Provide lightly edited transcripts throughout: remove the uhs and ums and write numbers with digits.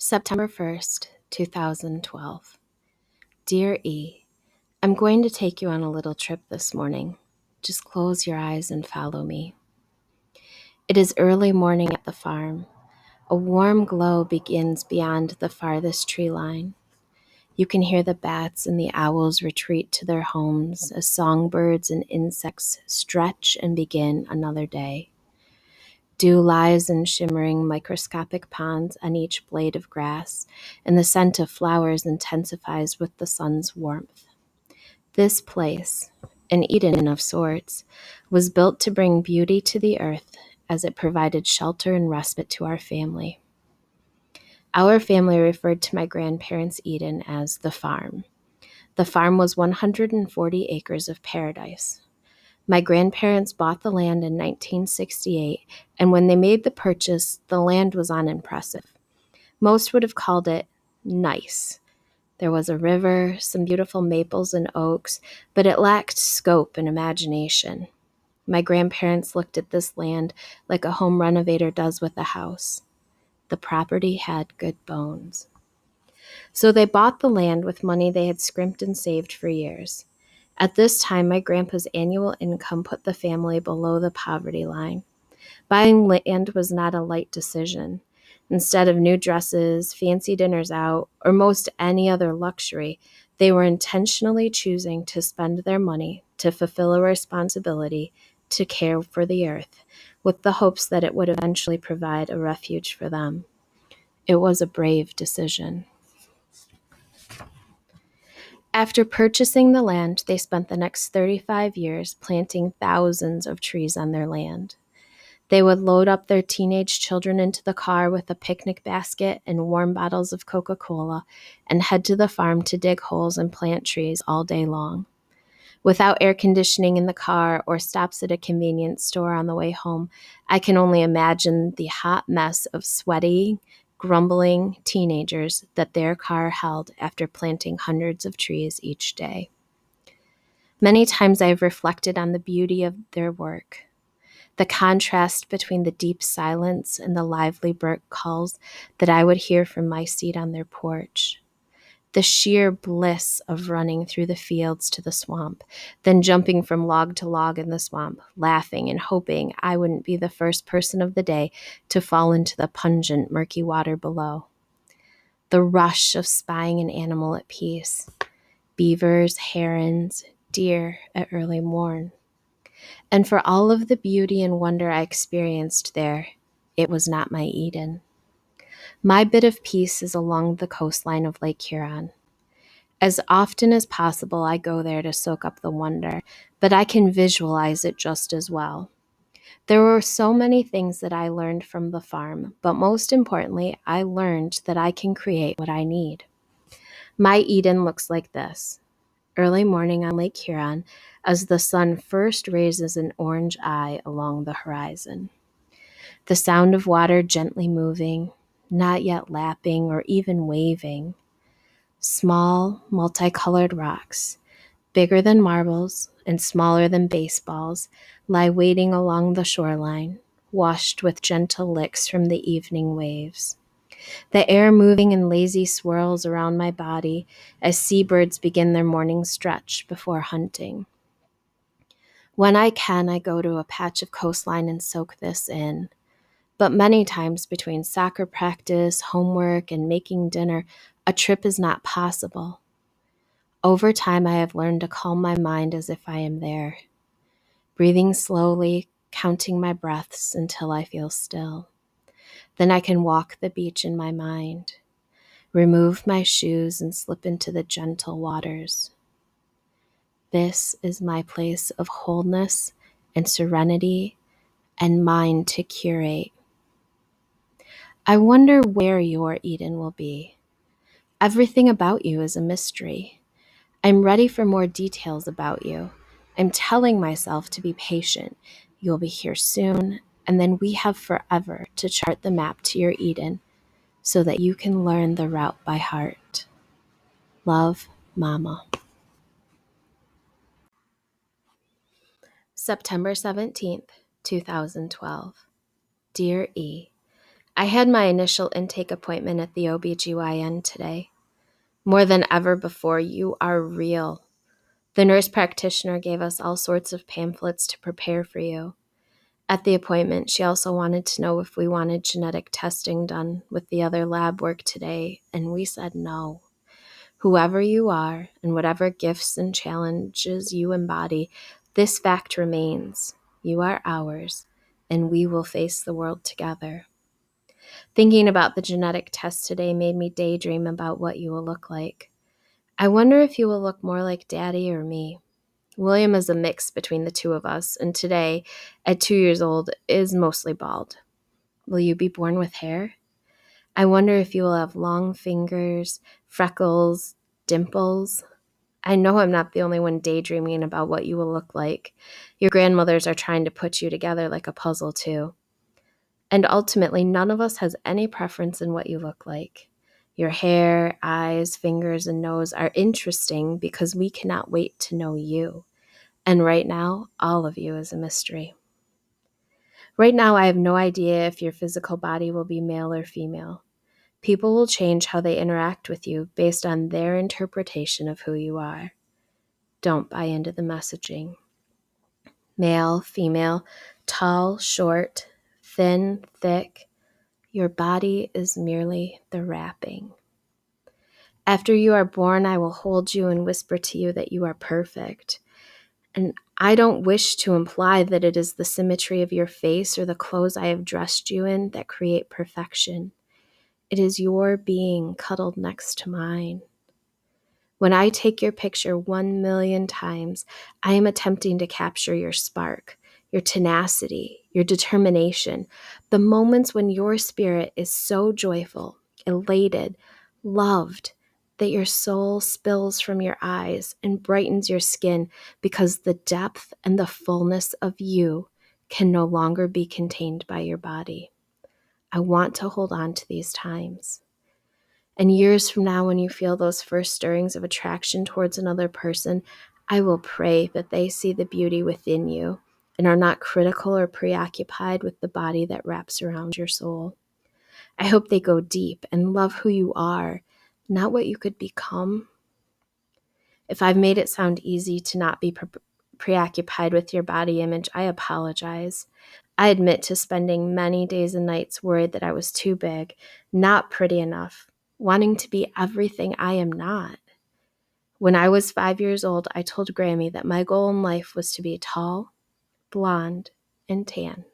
September 1st, 2012. Dear E, I'm going to take you on a little trip this morning. Just close your eyes and follow me. It is early morning at the farm. A warm glow begins beyond the farthest tree line. You can hear the bats and the owls retreat to their homes as songbirds and insects stretch and begin another day. Dew lies in shimmering microscopic ponds on each blade of grass, and the scent of flowers intensifies with the sun's warmth. This place, an Eden of sorts, was built to bring beauty to the earth as it provided shelter and respite to our family. Our family referred to my grandparents' Eden as the farm. The farm was 140 acres of paradise. My grandparents bought the land in 1968, and when they made the purchase, the land was unimpressive. Most would have called it nice. There was a river, some beautiful maples and oaks, but it lacked scope and imagination. My grandparents looked at this land like a home renovator does with a house. The property had good bones. So they bought the land with money they had scrimped and saved for years. At this time, my grandpa's annual income put the family below the poverty line. Buying land was not a light decision. Instead of new dresses, fancy dinners out, or most any other luxury, they were intentionally choosing to spend their money to fulfill a responsibility to care for the earth, with the hopes that it would eventually provide a refuge for them. It was a brave decision. After purchasing the land, they spent the next 35 years planting thousands of trees on their land. They would load up their teenage children into the car with a picnic basket and warm bottles of Coca-Cola and head to the farm to dig holes and plant trees all day long. Without air conditioning in the car or stops at a convenience store on the way home, I can only imagine the hot mess of sweaty, grumbling teenagers that their car held after planting hundreds of trees each day. Many times I have reflected on the beauty of their work, the contrast between the deep silence and the lively bird calls that I would hear from my seat on their porch. The sheer bliss of running through the fields to the swamp, then jumping from log to log in the swamp, laughing and hoping I wouldn't be the first person of the day to fall into the pungent, murky water below. The rush of spying an animal at peace, beavers, herons, deer at early morn. And for all of the beauty and wonder I experienced there, it was not my Eden. My bit of peace is along the coastline of Lake Huron. As often as possible, I go there to soak up the wonder, but I can visualize it just as well. There were so many things that I learned from the farm, but most importantly, I learned that I can create what I need. My Eden looks like this. Early morning on Lake Huron, as the sun first raises an orange eye along the horizon. The sound of water gently moving, not yet lapping or even waving. Small, multicolored rocks, bigger than marbles and smaller than baseballs, lie waiting along the shoreline, washed with gentle licks from the evening waves. The air moving in lazy swirls around my body as seabirds begin their morning stretch before hunting. When I can, I go to a patch of coastline and soak this in. But many times between soccer practice, homework, and making dinner, a trip is not possible. Over time, I have learned to calm my mind as if I am there, breathing slowly, counting my breaths until I feel still. Then I can walk the beach in my mind, remove my shoes, and slip into the gentle waters. This is my place of wholeness and serenity and mind to curate. I wonder where your Eden will be. Everything about you is a mystery. I'm ready for more details about you. I'm telling myself to be patient. You'll be here soon, and then we have forever to chart the map to your Eden so that you can learn the route by heart. Love, Mama. September 17th, 2012. Dear E, I had my initial intake appointment at the OBGYN today. More than ever before, you are real. The nurse practitioner gave us all sorts of pamphlets to prepare for you. At the appointment, she also wanted to know if we wanted genetic testing done with the other lab work today, and we said no. Whoever you are, and whatever gifts and challenges you embody, this fact remains. You are ours, and we will face the world together. Thinking about the genetic test today made me daydream about what you will look like. I wonder if you will look more like Daddy or me. William is a mix between the two of us, and today, at 2 years old, is mostly bald. Will you be born with hair? I wonder if you will have long fingers, freckles, dimples. I know I'm not the only one daydreaming about what you will look like. Your grandmothers are trying to put you together like a puzzle, too. And ultimately, none of us has any preference in what you look like. Your hair, eyes, fingers, and nose are interesting because we cannot wait to know you. And right now, all of you is a mystery. Right now, I have no idea if your physical body will be male or female. People will change how they interact with you based on their interpretation of who you are. Don't buy into the messaging. Male, female, tall, short, thin, thick. Your body is merely the wrapping. After you are born, I will hold you and whisper to you that you are perfect. And I don't wish to imply that it is the symmetry of your face or the clothes I have dressed you in that create perfection. It is your being cuddled next to mine. When I take your picture 1,000,000 times, I am attempting to capture your spark, your tenacity, your determination, the moments when your spirit is so joyful, elated, loved, that your soul spills from your eyes and brightens your skin because the depth and the fullness of you can no longer be contained by your body. I want to hold on to these times. And years from now, when you feel those first stirrings of attraction towards another person, I will pray that they see the beauty within you and are not critical or preoccupied with the body that wraps around your soul. I hope they go deep and love who you are, not what you could become. If I've made it sound easy to not be preoccupied with your body image, I apologize. I admit to spending many days and nights worried that I was too big, not pretty enough, wanting to be everything I am not. When I was 5 years old, I told Grammy that my goal in life was to be tall, blonde, and tan.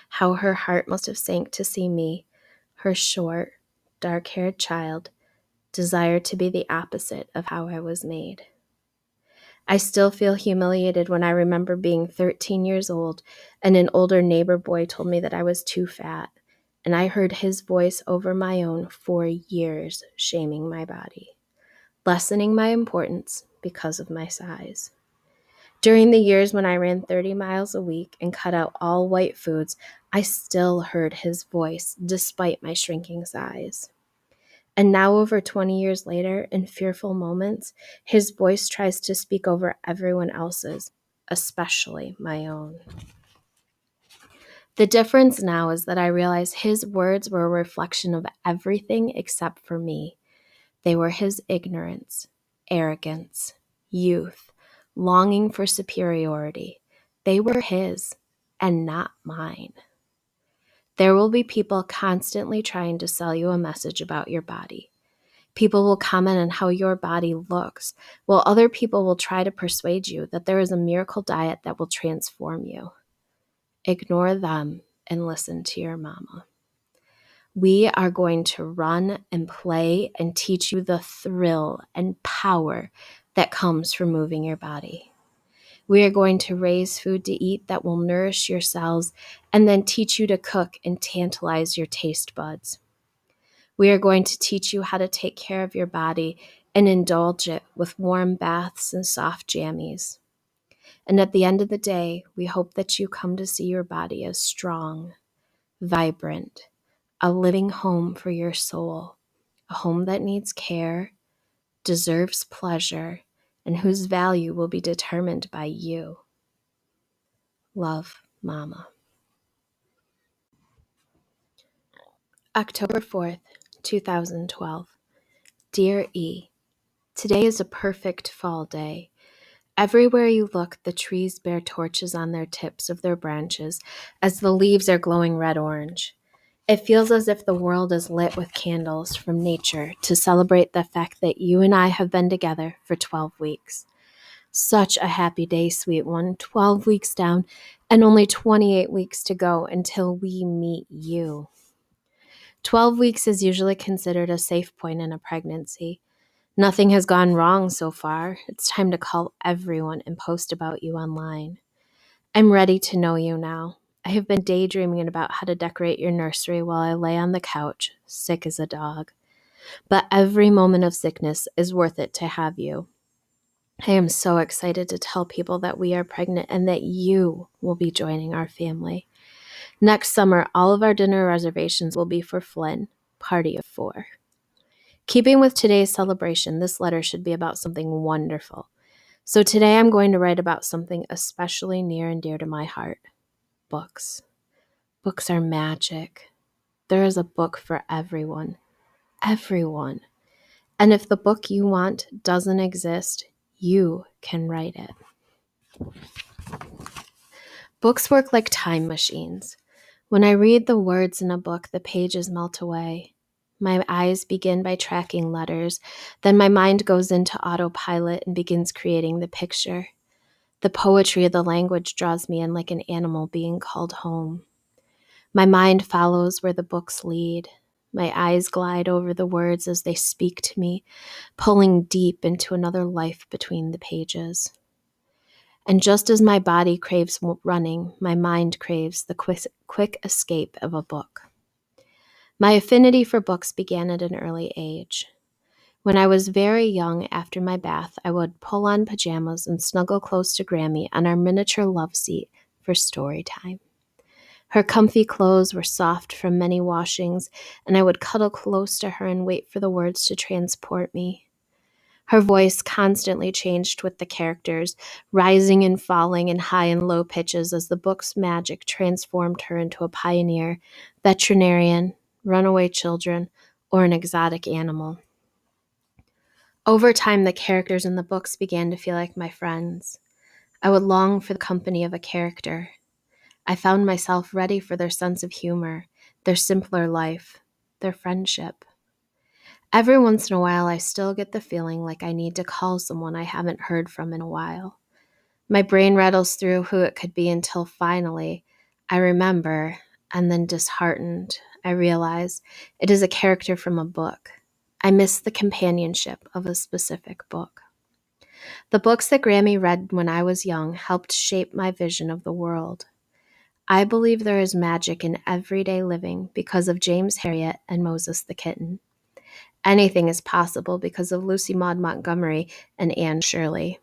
How her heart must have sank to see me, her short, dark-haired child, desire to be the opposite of how I was made. I still feel humiliated when I remember being 13 years old and an older neighbor boy told me that I was too fat, and I heard his voice over my own for years, shaming my body, lessening my importance because of my size. During the years when I ran 30 miles a week and cut out all white foods, I still heard his voice despite my shrinking size. And now, over 20 years later, in fearful moments, his voice tries to speak over everyone else's, especially my own. The difference now is that I realize his words were a reflection of everything except for me. They were his ignorance, arrogance, youth, longing for superiority. They were his and not mine. There will be people constantly trying to sell you a message about your body. People will comment on how your body looks, while other people will try to persuade you that there is a miracle diet that will transform you. Ignore them and listen to your mama. We are going to run and play and teach you the thrill and power that comes from moving your body. We are going to raise food to eat that will nourish your cells and then teach you to cook and tantalize your taste buds. We are going to teach you how to take care of your body and indulge it with warm baths and soft jammies. And at the end of the day, we hope that you come to see your body as strong, vibrant, a living home for your soul, a home that needs care, deserves pleasure, and whose value will be determined by you. Love, Mama. October 4th, 2012. Dear E, today is a perfect fall day. Everywhere you look, the trees bear torches on their tips of their branches as the leaves are glowing red-orange. It feels as if the world is lit with candles from nature to celebrate the fact that you and I have been together for 12 weeks. Such a happy day, sweet one. 12 weeks down and only 28 weeks to go until we meet you. 12 weeks is usually considered a safe point in a pregnancy. Nothing has gone wrong so far. It's time to call everyone and post about you online. I'm ready to know you now. I have been daydreaming about how to decorate your nursery while I lay on the couch, sick as a dog. But every moment of sickness is worth it to have you. I am so excited to tell people that we are pregnant and that you will be joining our family. Next summer, all of our dinner reservations will be for Flynn, party of 4. Keeping with today's celebration, this letter should be about something wonderful. So today I'm going to write about something especially near and dear to my heart. Books. Books are magic. There is a book for everyone. Everyone. And if the book you want doesn't exist, you can write it. Books work like time machines. When I read the words in a book, the pages melt away. My eyes begin by tracking letters, then my mind goes into autopilot and begins creating the picture. The poetry of the language draws me in like an animal being called home. My mind follows where the books lead. My eyes glide over the words as they speak to me, pulling deep into another life between the pages. And just as my body craves running, my mind craves the quick escape of a book. My affinity for books began at an early age. When I was very young, after my bath, I would pull on pajamas and snuggle close to Grammy on our miniature love seat for story time. Her comfy clothes were soft from many washings, and I would cuddle close to her and wait for the words to transport me. Her voice constantly changed with the characters, rising and falling in high and low pitches as the book's magic transformed her into a pioneer, veterinarian, runaway children, or an exotic animal. Over time, the characters in the books began to feel like my friends. I would long for the company of a character. I found myself ready for their sense of humor, their simpler life, their friendship. Every once in a while, I still get the feeling like I need to call someone I haven't heard from in a while. My brain rattles through who it could be until finally I remember, and then disheartened, I realize it is a character from a book. I miss the companionship of a specific book. The books that Grammy read when I was young helped shape my vision of the world. I believe there is magic in everyday living because of James Herriot and Moses the Kitten. Anything is possible because of Lucy Maud Montgomery and Anne Shirley.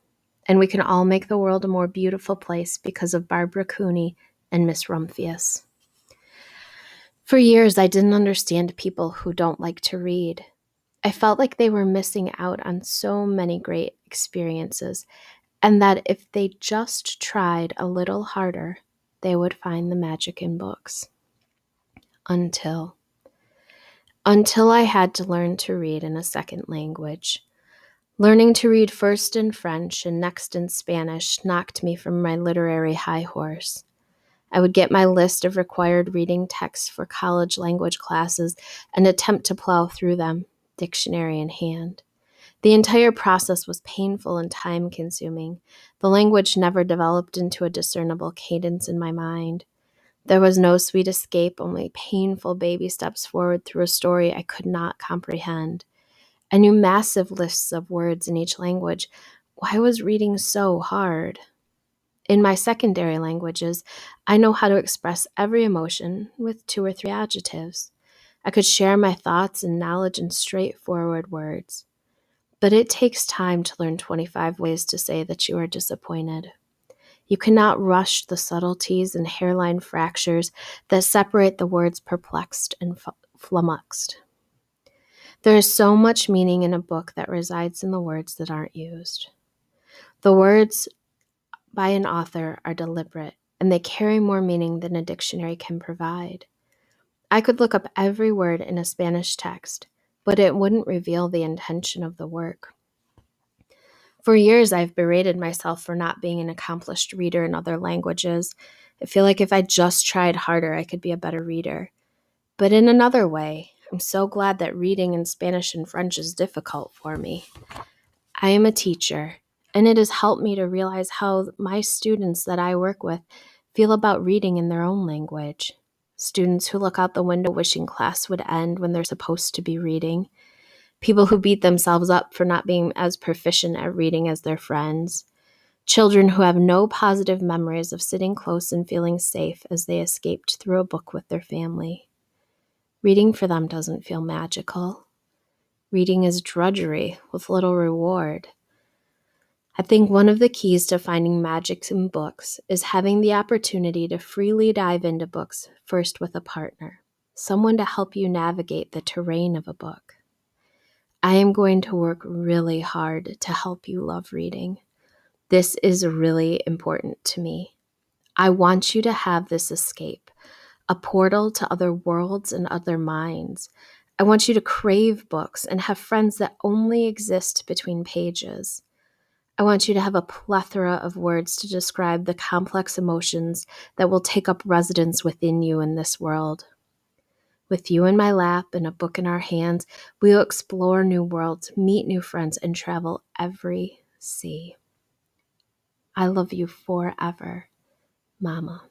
And we can all make the world a more beautiful place because of Barbara Cooney and Miss Rumphius. For years, I didn't understand people who don't like to read. I felt like they were missing out on so many great experiences, and that if they just tried a little harder, they would find the magic in books. Until I had to learn to read in a second language. Learning to read first in French and next in Spanish knocked me from my literary high horse. I would get my list of required reading texts for college language classes and attempt to plow through them, dictionary in hand. The entire process was painful and time-consuming. The language never developed into a discernible cadence in my mind. There was no sweet escape, only painful baby steps forward through a story I could not comprehend. I knew massive lists of words in each language. Why was reading so hard? In my secondary languages, I know how to express every emotion with 2 or 3 adjectives. I could share my thoughts and knowledge in straightforward words. But it takes time to learn 25 ways to say that you are disappointed. You cannot rush the subtleties and hairline fractures that separate the words perplexed and flummoxed. There is so much meaning in a book that resides in the words that aren't used. The words by an author are deliberate, and they carry more meaning than a dictionary can provide. I could look up every word in a Spanish text, but it wouldn't reveal the intention of the work. For years, I've berated myself for not being an accomplished reader in other languages. I feel like if I just tried harder, I could be a better reader. But in another way, I'm so glad that reading in Spanish and French is difficult for me. I am a teacher, and it has helped me to realize how my students that I work with feel about reading in their own language. Students who look out the window wishing class would end when they're supposed to be reading. People who beat themselves up for not being as proficient at reading as their friends. Children who have no positive memories of sitting close and feeling safe as they escaped through a book with their family. Reading for them doesn't feel magical. Reading is drudgery with little reward. I think one of the keys to finding magic in books is having the opportunity to freely dive into books first with a partner, someone to help you navigate the terrain of a book. I am going to work really hard to help you love reading. This is really important to me. I want you to have this escape, a portal to other worlds and other minds. I want you to crave books and have friends that only exist between pages. I want you to have a plethora of words to describe the complex emotions that will take up residence within you in this world. With you in my lap and a book in our hands, we'll explore new worlds, meet new friends, and travel every sea. I love you forever, Mama.